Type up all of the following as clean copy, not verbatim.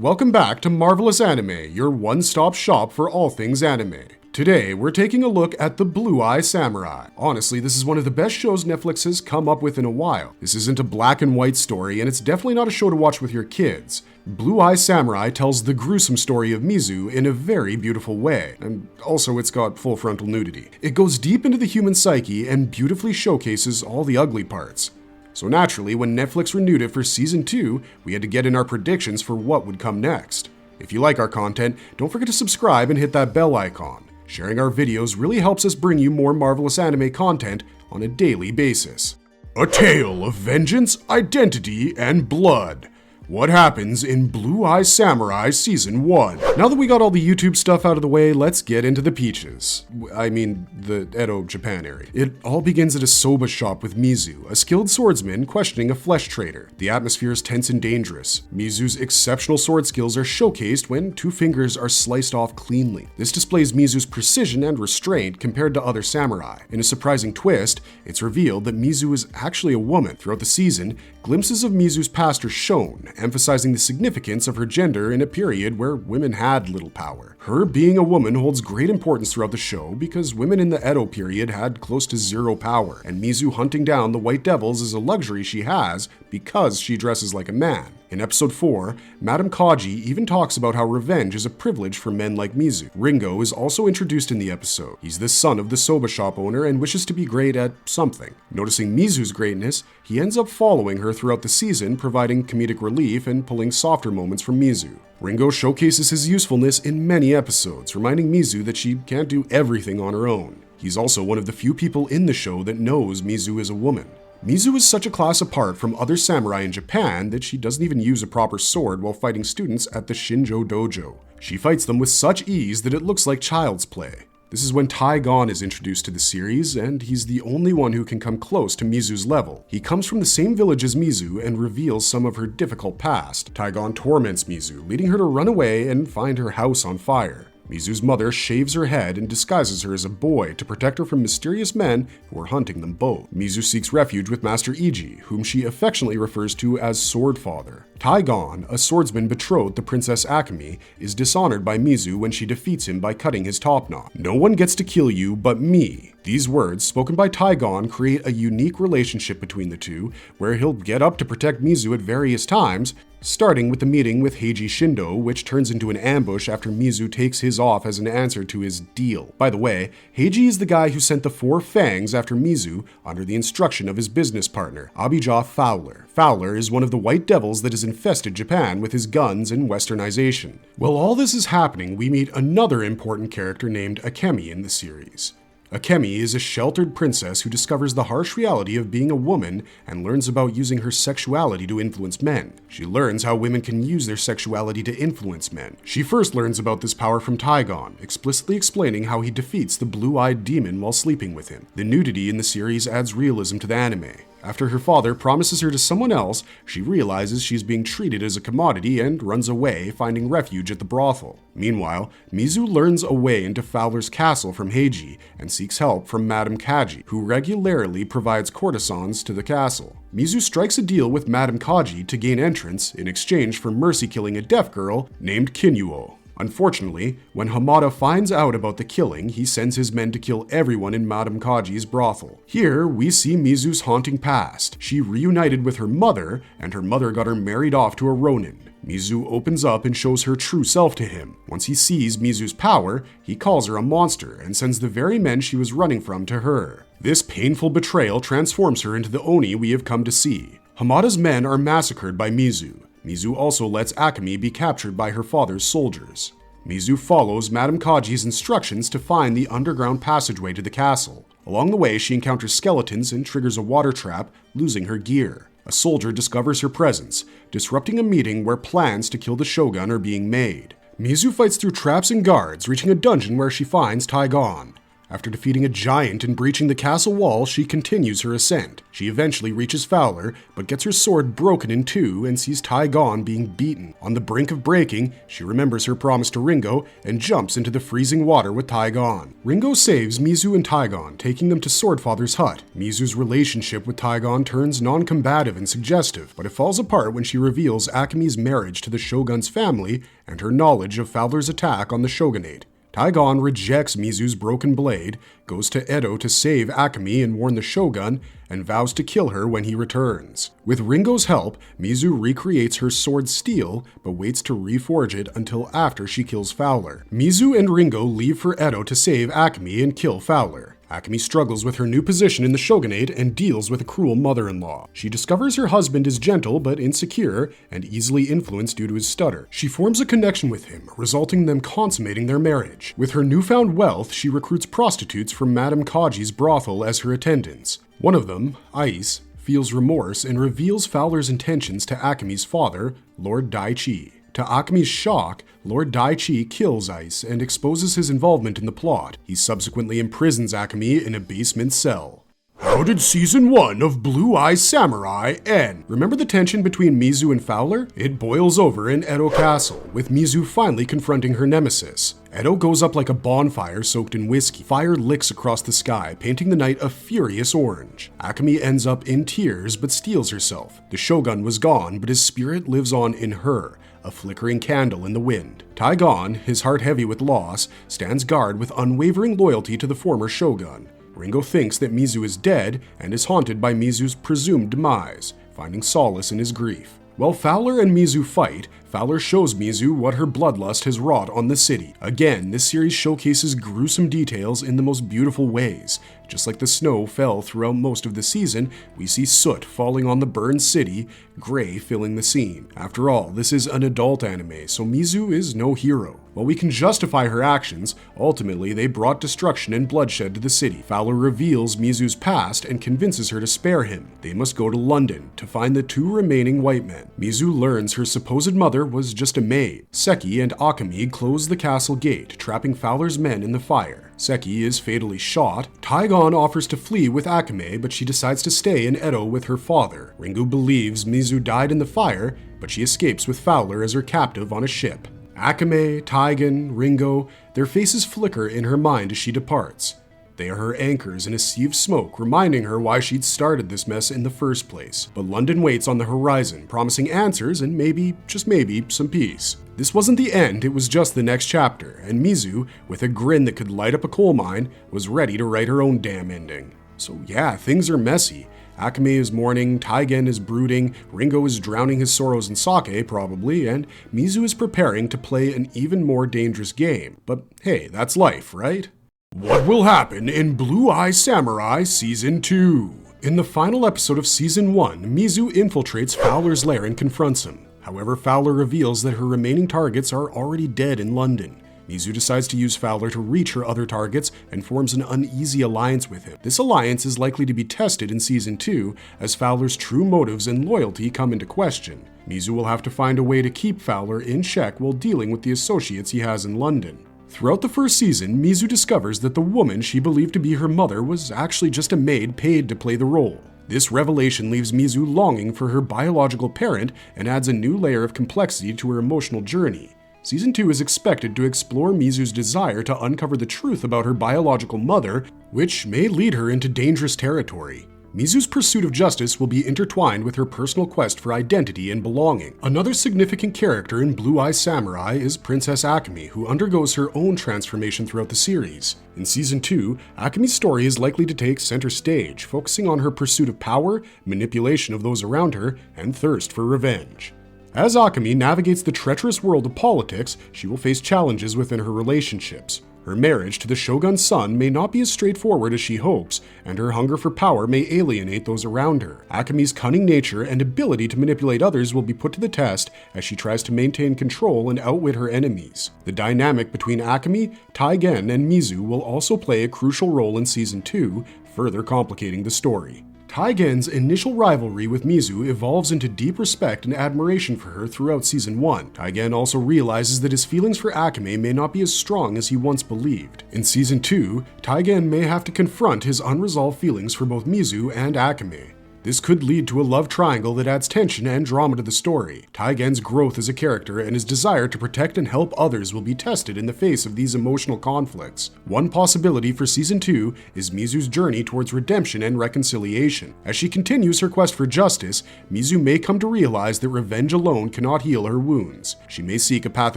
Welcome back to Marvelous Anime, your one-stop shop for all things anime. Today, we're taking a look at The Blue Eye Samurai. Honestly, this is one of the best shows Netflix has come up with in a while. This isn't a black and white story, and it's definitely not a show to watch with your kids. Blue Eye Samurai tells the gruesome story of Mizu in a very beautiful way, and also it's got full frontal nudity. It goes deep into the human psyche and beautifully showcases all the ugly parts. So naturally, when Netflix renewed it for Season 2, we had to get in our predictions for what would come next. If you like our content, don't forget to subscribe and hit that bell icon. Sharing our videos really helps us bring you more Marvelous Anime content on a daily basis. A tale of vengeance, identity, and blood. What happens in Blue Eye Samurai Season 1? Now that we got all the YouTube stuff out of the way, let's get into the peaches. I mean, the Edo, Japan area. It all begins at a soba shop with Mizu, a skilled swordsman questioning a flesh trader. The atmosphere is tense and dangerous. Mizu's exceptional sword skills are showcased when two fingers are sliced off cleanly. This displays Mizu's precision and restraint compared to other samurai. In a surprising twist, it's revealed that Mizu is actually a woman. Throughout the season, glimpses of Mizu's past are shown, emphasizing the significance of her gender in a period where women had little power. Her being a woman holds great importance throughout the show because women in the Edo period had close to zero power, and Mizu hunting down the White Devils is a luxury she has because she dresses like a man. In episode 4, Madame Kaji even talks about how revenge is a privilege for men like Mizu. Ringo is also introduced in the episode. He's the son of the soba shop owner and wishes to be great at something. Noticing Mizu's greatness, he ends up following her throughout the season, providing comedic relief and pulling softer moments from Mizu. Ringo showcases his usefulness in many episodes, reminding Mizu that she can't do everything on her own. He's also one of the few people in the show that knows Mizu is a woman. Mizu is such a class apart from other samurai in Japan that she doesn't even use a proper sword while fighting students at the Shinjo dojo. She fights them with such ease that it looks like child's play. This is when Tai-gon is introduced to the series, and he's the only one who can come close to Mizu's level. He comes from the same village as Mizu and reveals some of her difficult past. Tai-gon torments Mizu, leading her to run away and find her house on fire. Mizu's mother shaves her head and disguises her as a boy to protect her from mysterious men who are hunting them both. Mizu seeks refuge with Master Iji, whom she affectionately refers to as Sword Father. Tai-gon, a swordsman betrothed to Princess Akemi, is dishonored by Mizu when she defeats him by cutting his top knot. "No one gets to kill you but me." These words, spoken by Tai-gon, create a unique relationship between the two, where he'll get up to protect Mizu at various times, starting with the meeting with Heiji Shindo, which turns into an ambush after Mizu takes his off as an answer to his deal. By the way, Heiji is the guy who sent the 4 fangs after Mizu under the instruction of his business partner, Abijah Fowler. Fowler is one of the White Devils that has infested Japan with his guns and westernization. While all this is happening, we meet another important character named Akemi in the series. Akemi is a sheltered princess who discovers the harsh reality of being a woman and learns about using her sexuality to influence men. She learns how women can use their sexuality to influence men. She first learns about this power from Tai-gon, explicitly explaining how he defeats the blue-eyed demon while sleeping with him. The nudity in the series adds realism to the anime. After her father promises her to someone else, she realizes she's being treated as a commodity and runs away, finding refuge at the brothel. Meanwhile, Mizu learns a way into Fowler's castle from Heiji and seeks help from Madame Kaji, who regularly provides courtesans to the castle. Mizu strikes a deal with Madame Kaji to gain entrance in exchange for mercy killing a deaf girl named Kinuo. Unfortunately, when Hamada finds out about the killing, he sends his men to kill everyone in Madame Kaji's brothel. Here, we see Mizu's haunting past. She reunited with her mother, and her mother got her married off to a Ronin. Mizu opens up and shows her true self to him. Once he sees Mizu's power, he calls her a monster and sends the very men she was running from to her. This painful betrayal transforms her into the Oni we have come to see. Hamada's men are massacred by Mizu. Mizu also lets Akemi be captured by her father's soldiers. Mizu follows Madame Kaji's instructions to find the underground passageway to the castle. Along the way, she encounters skeletons and triggers a water trap, losing her gear. A soldier discovers her presence, disrupting a meeting where plans to kill the shogun are being made. Mizu fights through traps and guards, reaching a dungeon where she finds Tai-gon. After defeating a giant and breaching the castle wall, she continues her ascent. She eventually reaches Fowler, but gets her sword broken in two and sees Tygon being beaten. On the brink of breaking, she remembers her promise to Ringo and jumps into the freezing water with Tygon. Ringo saves Mizu and Tygon, taking them to Swordfather's hut. Mizu's relationship with Tygon turns non-combative and suggestive, but it falls apart when she reveals Akemi's marriage to the Shogun's family and her knowledge of Fowler's attack on the shogunate. Tygon rejects Mizu's broken blade, goes to Edo to save Akemi and warn the shogun, and vows to kill her when he returns. With Ringo's help, Mizu recreates her sword steel, but waits to reforge it until after she kills Fowler. Mizu and Ringo leave for Edo to save Akemi and kill Fowler. Akemi struggles with her new position in the shogunate and deals with a cruel mother-in-law. She discovers her husband is gentle but insecure and easily influenced due to his stutter. She forms a connection with him, resulting in them consummating their marriage. With her newfound wealth, she recruits prostitutes from Madame Kaji's brothel as her attendants. One of them, Ice, feels remorse and reveals Fowler's intentions to Akemi's father, Lord Daichi. To Akemi's shock, Lord Daichi kills Ice and exposes his involvement in the plot. He subsequently imprisons Akemi in a basement cell. How did Season 1 of Blue Eye Samurai end? Remember the tension between Mizu and Fowler? It boils over in Edo Castle, with Mizu finally confronting her nemesis. Edo goes up like a bonfire soaked in whiskey. Fire licks across the sky, painting the night a furious orange. Akemi ends up in tears but steels herself. The shogun was gone, but his spirit lives on in her, a flickering candle in the wind. Tygon, his heart heavy with loss, stands guard with unwavering loyalty to the former shogun. Ringo thinks that Mizu is dead and is haunted by Mizu's presumed demise, finding solace in his grief. While Fowler and Mizu fight, Fowler shows Mizu what her bloodlust has wrought on the city. Again, this series showcases gruesome details in the most beautiful ways. Just like the snow fell throughout most of the season, we see soot falling on the burned city, gray filling the scene. After all, this is an adult anime, so Mizu is no hero. While we can justify her actions, ultimately they brought destruction and bloodshed to the city. Fowler reveals Mizu's past and convinces her to spare him. They must go to London to find the two remaining white men. Mizu learns her supposed mother was just a maid. Seki and Akemi close the castle gate, trapping Fowler's men in the fire. Seki is fatally shot. Tygon offers to flee with Akemi, but she decides to stay in Edo with her father. Ringo believes Mizu died in the fire, but she escapes with Fowler as her captive on a ship. Akemi, Tygon, Ringo, their faces flicker in her mind as she departs. They are her anchors in a sea of smoke, reminding her why she'd started this mess in the first place. But London waits on the horizon, promising answers and maybe, just maybe, some peace. This wasn't the end, it was just the next chapter, and Mizu, with a grin that could light up a coal mine, was ready to write her own damn ending. So yeah, things are messy. Akemi is mourning, Tygon is brooding, Ringo is drowning his sorrows in sake, probably, and Mizu is preparing to play an even more dangerous game. But hey, that's life, right? What will happen in Blue Eye Samurai Season 2? In the final episode of Season 1, Mizu infiltrates Fowler's lair and confronts him. However, Fowler reveals that her remaining targets are already dead in London. Mizu decides to use Fowler to reach her other targets and forms an uneasy alliance with him. This alliance is likely to be tested in Season 2 as Fowler's true motives and loyalty come into question. Mizu will have to find a way to keep Fowler in check while dealing with the associates he has in London. Throughout the first season, Mizu discovers that the woman she believed to be her mother was actually just a maid paid to play the role. This revelation leaves Mizu longing for her biological parent and adds a new layer of complexity to her emotional journey. Season 2 is expected to explore Mizu's desire to uncover the truth about her biological mother, which may lead her into dangerous territory. Mizu's pursuit of justice will be intertwined with her personal quest for identity and belonging. Another significant character in Blue Eye Samurai is Princess Akemi, who undergoes her own transformation throughout the series. In Season 2, Akemi's story is likely to take center stage, focusing on her pursuit of power, manipulation of those around her, and thirst for revenge. As Akemi navigates the treacherous world of politics, she will face challenges within her relationships. Her marriage to the Shogun's son may not be as straightforward as she hopes, and her hunger for power may alienate those around her. Akemi's cunning nature and ability to manipulate others will be put to the test as she tries to maintain control and outwit her enemies. The dynamic between Akemi, Tygon, and Mizu will also play a crucial role in Season 2, further complicating the story. Taigen's initial rivalry with Mizu evolves into deep respect and admiration for her throughout Season 1. Taigen also realizes that his feelings for Akemi may not be as strong as he once believed. In Season 2, Taigen may have to confront his unresolved feelings for both Mizu and Akemi. This could lead to a love triangle that adds tension and drama to the story. Taigen's growth as a character and his desire to protect and help others will be tested in the face of these emotional conflicts. One possibility for Season 2 is Mizu's journey towards redemption and reconciliation. As she continues her quest for justice, Mizu may come to realize that revenge alone cannot heal her wounds. She may seek a path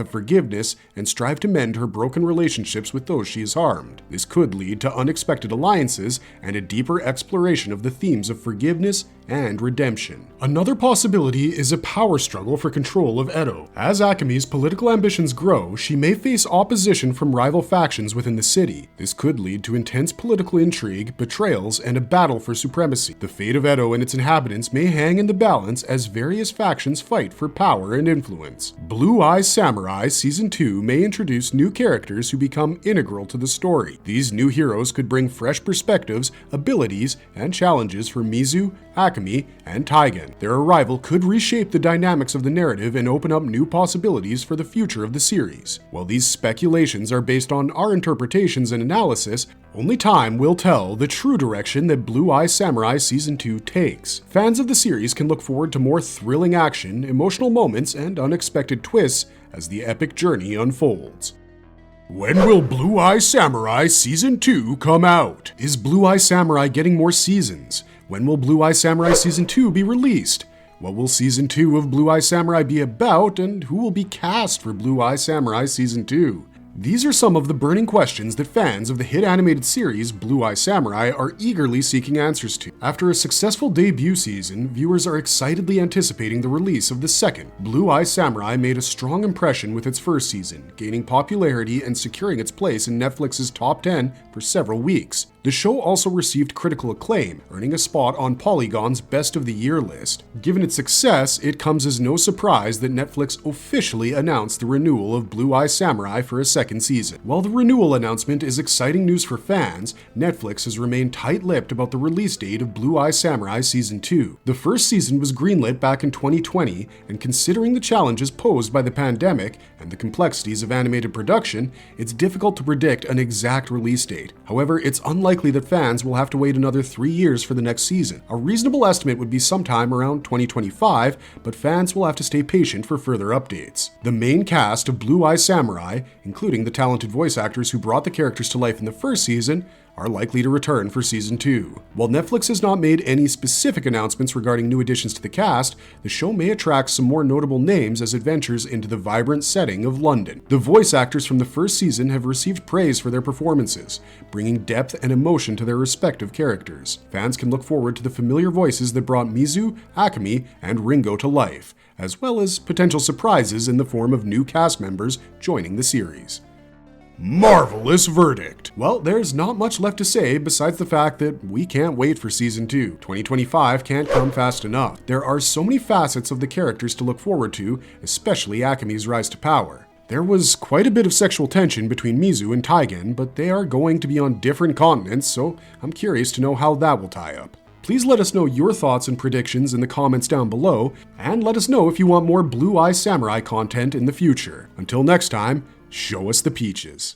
of forgiveness and strive to mend her broken relationships with those she has harmed. This could lead to unexpected alliances and a deeper exploration of the themes of forgiveness and redemption. Another possibility is a power struggle for control of Edo. As Akemi's political ambitions grow, she may face opposition from rival factions within the city. This could lead to intense political intrigue, betrayals, and a battle for supremacy. The fate of Edo and its inhabitants may hang in the balance as various factions fight for power and influence. Blue Eye Samurai Season 2 may introduce new characters who become integral to the story. These new heroes could bring fresh perspectives, abilities, and challenges for Mizu, Akemi, and Taigen. Their arrival could reshape the dynamics of the narrative and open up new possibilities for the future of the series. While these speculations are based on our interpretations and analysis, only time will tell the true direction that Blue Eye Samurai Season 2 takes. Fans of the series can look forward to more thrilling action, emotional moments, and unexpected twists as the epic journey unfolds. When will Blue Eye Samurai Season 2 come out? Is Blue Eye Samurai getting more seasons? When will Blue Eye Samurai Season 2 be released? What will Season 2 of Blue Eye Samurai be about, and who will be cast for Blue Eye Samurai Season 2? These are some of the burning questions that fans of the hit animated series Blue Eye Samurai are eagerly seeking answers to. After a successful debut season, viewers are excitedly anticipating the release of the second. Blue Eye Samurai made a strong impression with its first season, gaining popularity and securing its place in Netflix's top 10 for several weeks. The show also received critical acclaim, earning a spot on Polygon's Best of the Year list. Given its success, it comes as no surprise that Netflix officially announced the renewal of Blue Eye Samurai for a second season. While the renewal announcement is exciting news for fans, Netflix has remained tight-lipped about the release date of Blue Eye Samurai Season 2. The first season was greenlit back in 2020, and considering the challenges posed by the pandemic and the complexities of animated production, it's difficult to predict an exact release date. However, it's unlikely that fans will have to wait another 3 years for the next season. A reasonable estimate would be sometime around 2025, but fans will have to stay patient for further updates. The main cast of Blue Eye Samurai, including the talented voice actors who brought the characters to life in the first season, are likely to return for Season 2. While Netflix has not made any specific announcements regarding new additions to the cast, the show may attract some more notable names as it ventures into the vibrant setting of London. The voice actors from the first season have received praise for their performances, bringing depth and emotion to their respective characters. Fans can look forward to the familiar voices that brought Mizu, Akemi, and Ringo to life, as well as potential surprises in the form of new cast members joining the series. Marvelous verdict! Well, there's not much left to say besides the fact that we can't wait for Season 2. 2025 can't come fast enough. There are so many facets of the characters to look forward to, especially Akemi's rise to power. There was quite a bit of sexual tension between Mizu and Taigen, but they are going to be on different continents, so I'm curious to know how that will tie up. Please let us know your thoughts and predictions in the comments down below, and let us know if you want more Blue Eye Samurai content in the future. Until next time, show us the peaches.